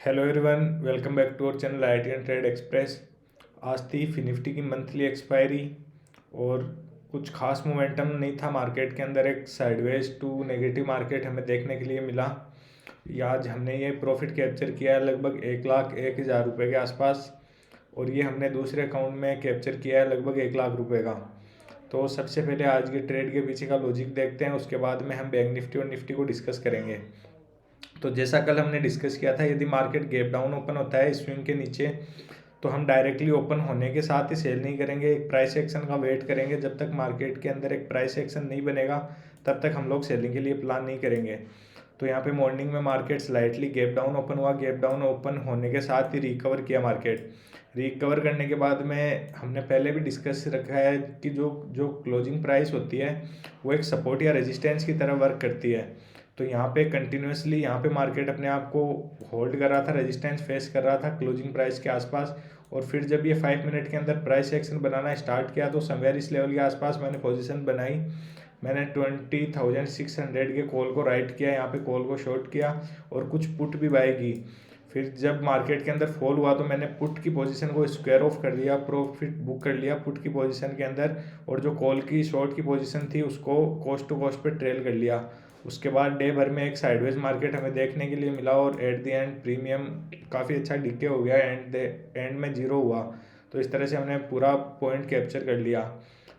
Hello everyone, welcome back to our channel I T and trade express. आज थी Nifty की monthly expiry और कुछ खास मोमेंटम नहीं था मार्केट के अंदर। एक साइडवेज टू नेगेटिव मार्केट हमें देखने के लिए मिला। आज हमने ये प्रॉफिट कैप्चर किया है लगभग 1,01,000 रुपये के आसपास, और ये हमने दूसरे अकाउंट में कैप्चर किया है लगभग 1,00,000 रुपये का। तो सबसे पहले आज के ट्रेड के पीछे का लॉजिक देखते हैं, उसके बाद में हम बैंक निफ्टी और निफ्टी को डिस्कस करेंगे। तो जैसा कल हमने डिस्कस किया था, यदि मार्केट गैप डाउन ओपन होता है स्विंग के नीचे, तो हम डायरेक्टली ओपन होने के साथ ही सेल नहीं करेंगे, एक प्राइस एक्शन का वेट करेंगे। जब तक मार्केट के अंदर एक प्राइस एक्शन नहीं बनेगा तब तक हम लोग सेलिंग के लिए प्लान नहीं करेंगे। तो यहाँ पे मॉर्निंग में market slightly gap down open हुआ। गैप डाउन ओपन होने के साथ ही रिकवर किया मार्केट। रिकवर करने के बाद में हमने पहले भी डिस्कस रखा है कि जो जो क्लोजिंग प्राइस होती है वो एक सपोर्ट या रेजिस्टेंस की तरह वर्क करती है। तो यहाँ पे कंटिन्यूसली यहाँ पे मार्केट अपने आप को होल्ड कर रहा था, रेजिस्टेंस फेस कर रहा था क्लोजिंग प्राइस के आसपास। और फिर जब ये 5 मिनट के अंदर प्राइस एक्शन बनाना स्टार्ट किया तो समवेयर इस लेवल के आसपास मैंने पोजीशन बनाई। मैंने 20,600 के कॉल को राइट किया, यहाँ पे कॉल को शॉर्ट किया और कुछ पुट भी बाय की। फिर जब मार्केट के अंदर फॉल हुआ तो मैंने पुट की पोजीशन को स्क्वायर ऑफ कर दिया, प्रॉफिट बुक कर लिया पुट की पोजीशन के अंदर, और जो कॉल की शॉर्ट की पोजीशन थी उसको कॉस्ट टू कॉस्ट पे ट्रेल कर लिया। उसके बाद डे भर में एक साइडवेज मार्केट हमें देखने के लिए मिला और एट द एंड प्रीमियम काफ़ी अच्छा डिके हो गया, एंड में जीरो हुआ। तो इस तरह से हमने पूरा पॉइंट कैप्चर कर लिया।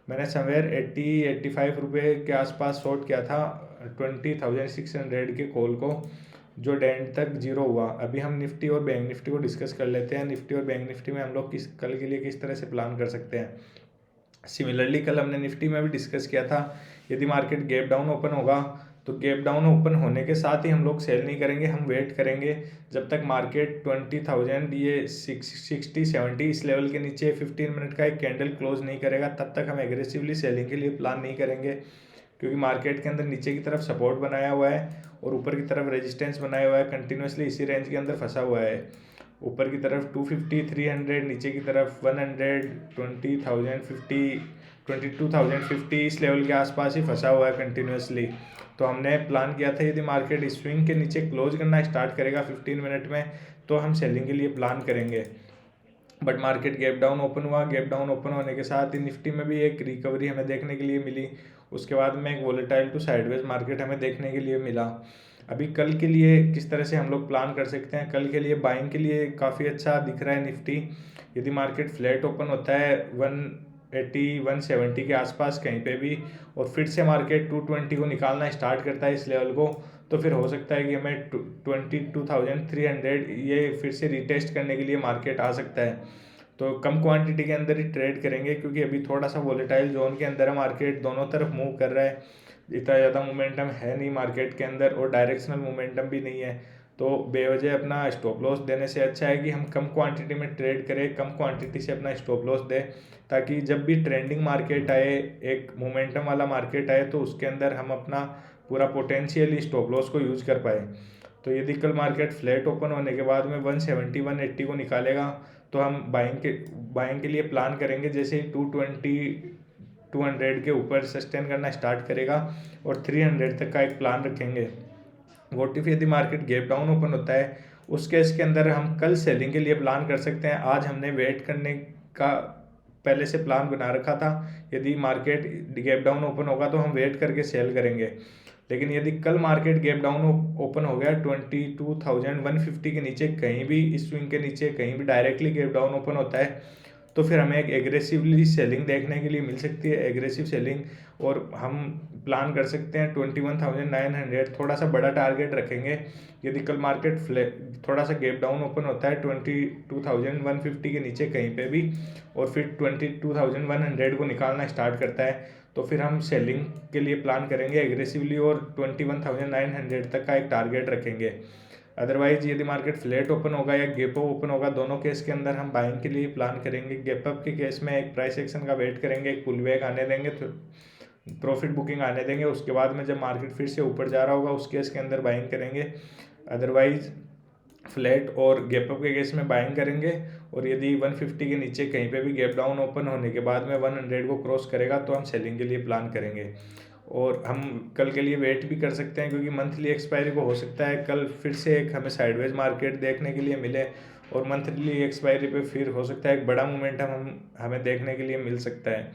मैंने समवेयर 85 रुपये के आसपास शॉर्ट किया था 20,600 के कॉल को, जो डेंट तक जीरो हुआ। अभी हम निफ्टी और बैंक निफ्टी को डिस्कस कर लेते हैं। निफ्टी और बैंक निफ्टी में हम लोग कल के लिए किस तरह से प्लान कर सकते हैं। सिमिलरली कल हमने निफ्टी में भी डिस्कस किया था, यदि मार्केट गैप डाउन ओपन होगा तो गैप डाउन ओपन होने के साथ ही हम लोग सेल नहीं करेंगे, हम वेट करेंगे जब तक मार्केट 20,000 ये 60-70 इस लेवल के नीचे 15 मिनट का एक कैंडल क्लोज नहीं करेगा, तब तक हम एग्रेसिवली सेलिंग के लिए प्लान नहीं करेंगे। क्योंकि मार्केट के अंदर नीचे की तरफ सपोर्ट बनाया हुआ है और ऊपर की तरफ रेजिस्टेंस बनाया हुआ है, कंटिन्यूसली इसी रेंज के अंदर फंसा हुआ है। ऊपर की तरफ 250, 300, नीचे की तरफ 100, 20,050, 22,050 इस लेवल के आसपास ही फंसा हुआ है कंटिन्यूसली। तो हमने प्लान किया था यदि मार्केट स्विंग के नीचे क्लोज करना स्टार्ट करेगा 15 मिनट में तो हम सेलिंग के लिए प्लान करेंगे। But market gap down open हुआ। गैप डाउन ओपन होने के साथ ही निफ्टी में भी एक रिकवरी हमें देखने के लिए मिली। उसके बाद में एक वोलेटाइल टू साइडवेज मार्केट हमें देखने के लिए मिला। अभी कल के लिए किस तरह से हम लोग प्लान कर सकते हैं, कल के लिए बाइंग के लिए काफ़ी अच्छा दिख रहा है निफ्टी। यदि मार्केट फ्लैट ओपन होता है 180, 170 के आसपास कहीं पे भी, और फिर से मार्केट 220 को निकालना स्टार्ट करता है इस लेवल को, तो फिर हो सकता है कि हमें 22,300 ये फिर से रिटेस्ट करने के लिए मार्केट आ सकता है। तो कम क्वांटिटी के अंदर ही ट्रेड करेंगे क्योंकि अभी थोड़ा सा वोलेटाइल जोन के अंदर है मार्केट, दोनों तरफ मूव कर रहा है, इतना ज़्यादा मोमेंटम है नहीं मार्केट के अंदर और डायरेक्शनल मोमेंटम भी नहीं है। तो बेवजह अपना स्टॉप लॉस देने से अच्छा है कि हम कम क्वांटिटी में ट्रेड करें, कम क्वांटिटी से अपना स्टॉप लॉस दें, ताकि जब भी ट्रेंडिंग मार्केट आए, एक मोमेंटम वाला मार्केट आए, तो उसके अंदर हम अपना पूरा पोटेंशियल स्टॉप लॉस को यूज कर पाए। तो यदि कल मार्केट फ्लैट ओपन होने के बाद में 170, 180 को निकालेगा तो हम बाइंग के लिए प्लान करेंगे। जैसे ही 220, 200 के ऊपर सस्टेन करना स्टार्ट करेगा और 300 तक का एक प्लान रखेंगे। वोट इफ यदि मार्केट गैप डाउन ओपन होता है उस केस के अंदर हम कल सेलिंग के लिए प्लान कर सकते हैं। आज हमने वेट करने का पहले से प्लान बना रखा था, यदि मार्केट गैप डाउन ओपन होगा तो हम वेट करके सेल करेंगे। लेकिन यदि कल मार्केट गैप डाउन ओपन हो गया 22,150 के नीचे, कहीं भी इस स्विंग के नीचे कहीं भी डायरेक्टली गैप डाउन ओपन होता है, तो फिर हमें एक एग्रेसिवली सेलिंग देखने के लिए मिल सकती है, एग्रेसिव सेलिंग। और हम प्लान कर सकते हैं 21,900, थोड़ा सा बड़ा टारगेट रखेंगे। यदि कल मार्केट थोड़ा सा गैप डाउन ओपन होता है 22,150 के नीचे कहीं पे भी और फिर 22,100 को निकालना स्टार्ट करता है, तो फिर हम सेलिंग के लिए प्लान करेंगे एग्रेसिवली और 21,900 तक का एक टारगेट रखेंगे। अदरवाइज यदि मार्केट फ्लैट ओपन होगा या गैप अप ओपन होगा, दोनों केस के अंदर हम बाइंग के लिए प्लान करेंगे। गैप अप के केस में एक प्राइस एक्शन का वेट करेंगे, एक पुल बैक आने देंगे, तो प्रॉफिट बुकिंग आने देंगे। उसके बाद में जब मार्केट फिर से ऊपर जा रहा होगा उस केस के अंदर बाइंग करेंगे। अदरवाइज फ्लैट और गैप अप के केस में बाइंग करेंगे। और यदि 150 के नीचे कहीं पे भी गैप डाउन ओपन होने के बाद में 100 को क्रॉस करेगा तो हम सेलिंग के लिए प्लान करेंगे। और हम कल के लिए वेट भी कर सकते हैं, क्योंकि मंथली एक्सपायरी को हो सकता है कल फिर से एक हमें साइडवेज मार्केट देखने के लिए मिले, और मंथली एक्सपायरी पे फिर हो सकता है एक बड़ा मोमेंटम हमें देखने के लिए मिल सकता है।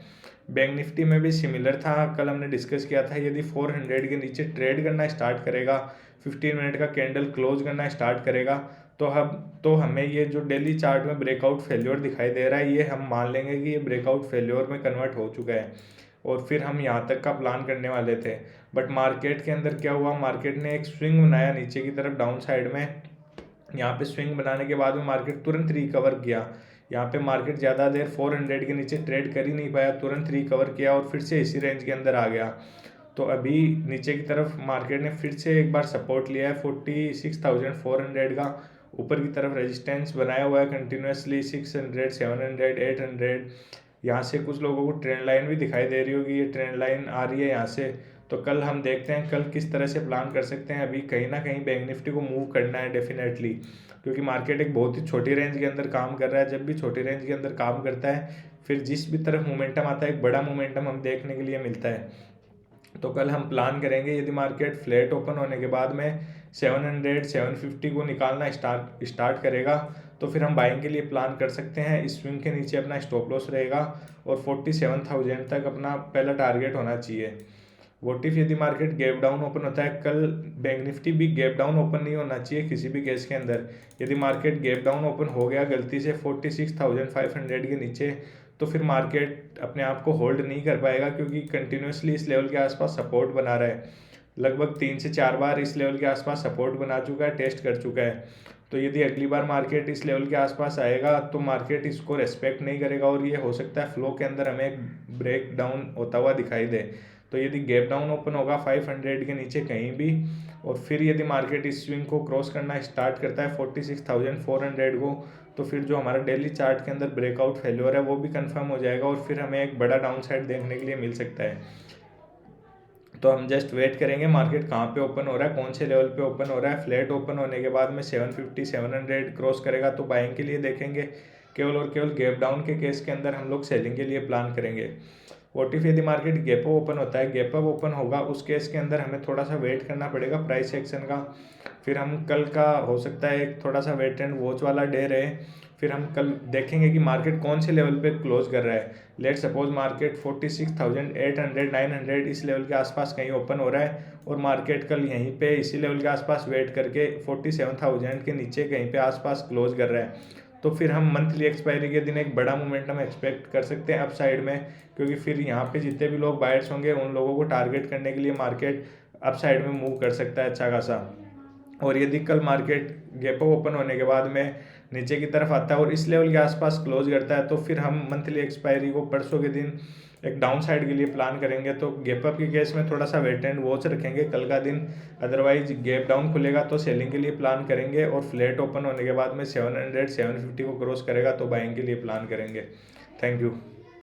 बैंक निफ्टी में भी सिमिलर था, कल हमने डिस्कस किया था, यदि 400 के नीचे ट्रेड करना स्टार्ट करेगा, 15 मिनट का कैंडल क्लोज करना स्टार्ट करेगा, तो हमें ये जो डेली चार्ट में ब्रेकआउट फेल्योर दिखाई दे रहा है, ये हम मान लेंगे कि ये ब्रेकआउट फेल्योर में कन्वर्ट हो चुका है, और फिर हम यहाँ तक का प्लान करने वाले थे। बट मार्केट के अंदर क्या हुआ, मार्केट ने एक स्विंग बनाया नीचे की तरफ डाउन साइड में। यहाँ पे स्विंग बनाने के बाद में मार्केट तुरंत रिकवर किया। यहाँ पे मार्केट ज़्यादा देर 400 के नीचे ट्रेड कर ही नहीं पाया, तुरंत रिकवर किया और फिर से इसी रेंज के अंदर आ गया। तो अभी नीचे की तरफ मार्केट ने फिर से एक बार सपोर्ट लिया है 46,400 का, ऊपर की तरफ रेजिस्टेंस बनाया हुआ है कंटिन्यूसली 600, 700, 800। यहाँ से कुछ लोगों को ट्रेंड लाइन भी दिखाई दे रही होगी, ये ट्रेंड लाइन आ रही है यहाँ से। तो कल हम देखते हैं कल किस तरह से प्लान कर सकते हैं। अभी कहीं ना कहीं बैंक निफ्टी को मूव करना है डेफिनेटली, क्योंकि मार्केट एक बहुत ही छोटी रेंज के अंदर काम कर रहा है। जब भी छोटी रेंज के अंदर काम करता है, फिर जिस भी तरफ मोमेंटम आता है एक बड़ा मोमेंटम हम देखने के लिए मिलता है। तो कल हम प्लान करेंगे, यदि मार्केट फ्लैट ओपन होने के बाद में 700 750 को निकालना स्टार्ट करेगा, तो फिर हम बाइंग के लिए प्लान कर सकते हैं। इस स्विंग के नीचे अपना स्टॉप लॉस रहेगा और 47,000 तक अपना पहला टारगेट होना चाहिए। वोट इफ यदि मार्केट गैप डाउन ओपन होता है, कल बैंक निफ्टी भी गैप डाउन ओपन नहीं होना चाहिए किसी भी केस के अंदर। यदि मार्केट गैप डाउन ओपन हो गया गलती से 46,500 के नीचे, तो फिर मार्केट अपने आप को होल्ड नहीं कर पाएगा, क्योंकि कंटिन्यूसली इस लेवल के आसपास सपोर्ट बना रहा है। लगभग 3 से 4 बार इस लेवल के आसपास सपोर्ट बना चुका है, टेस्ट कर चुका है। तो यदि अगली बार मार्केट इस लेवल के आसपास आएगा तो मार्केट इसको रेस्पेक्ट नहीं करेगा, और ये हो सकता है फ्लो के अंदर हमें एक ब्रेक डाउन होता हुआ दिखाई दे। तो यदि गैप डाउन ओपन होगा 500 के नीचे कहीं भी, और फिर यदि मार्केट इस स्विंग को क्रॉस करना स्टार्ट करता है 46,400 को, तो फिर जो हमारा डेली चार्ट के अंदर ब्रेकआउट फेल्योर है वो भी कंफर्म हो जाएगा, और फिर हमें एक बड़ा डाउन साइड देखने के लिए मिल सकता है। तो हम जस्ट वेट करेंगे मार्केट कहाँ पे ओपन हो रहा है, कौन से लेवल पे ओपन हो रहा है। फ्लैट ओपन होने के बाद में 750 700 क्रॉस करेगा तो बाइंग के लिए देखेंगे। केवल और केवल गैप डाउन के केस के अंदर हम लोग सेलिंग के लिए प्लान करेंगे। वॉट इफ यदि मार्केट गैप अप ओपन होता है, गैप अप ओपन होगा, उस केस के अंदर हमें थोड़ा सा वेट करना पड़ेगा प्राइस एक्शन का। फिर हम कल का हो सकता है एक थोड़ा सा वेट एंड वॉच वाला डे रहे, फिर हम कल देखेंगे कि मार्केट कौन से लेवल पे क्लोज कर रहा है। लेट सपोज मार्केट 46,800 900 इस लेवल के आसपास कहीं ओपन हो रहा है, और मार्केट कल यहीं पे इसी लेवल के आसपास वेट करके 47,000 के नीचे कहीं पे आसपास क्लोज कर रहा है, तो फिर हम मंथली एक्सपायरी के दिन एक बड़ा मोमेंटम एक्सपेक्ट कर सकते हैं अप साइड में। क्योंकि फिर यहाँ पे जितने भी लोग बायर्स होंगे उन लोगों को टारगेट करने के लिए मार्केट अप साइड में मूव कर सकता है अच्छा खासा। और यदि कल मार्केट गैप ओपन होने के बाद में नीचे की तरफ आता है और इस लेवल के आसपास क्लोज करता है, तो फिर हम मंथली एक्सपायरी को परसों के दिन एक डाउन साइड के लिए प्लान करेंगे। तो गैप अप के केस में थोड़ा सा वेट एंड वॉच रखेंगे कल का दिन, अदरवाइज गैप डाउन खुलेगा तो सेलिंग के लिए प्लान करेंगे, और फ्लैट ओपन होने के बाद में 700 750 को क्रॉस करेगा तो बाइंग के लिए प्लान करेंगे। Thank you.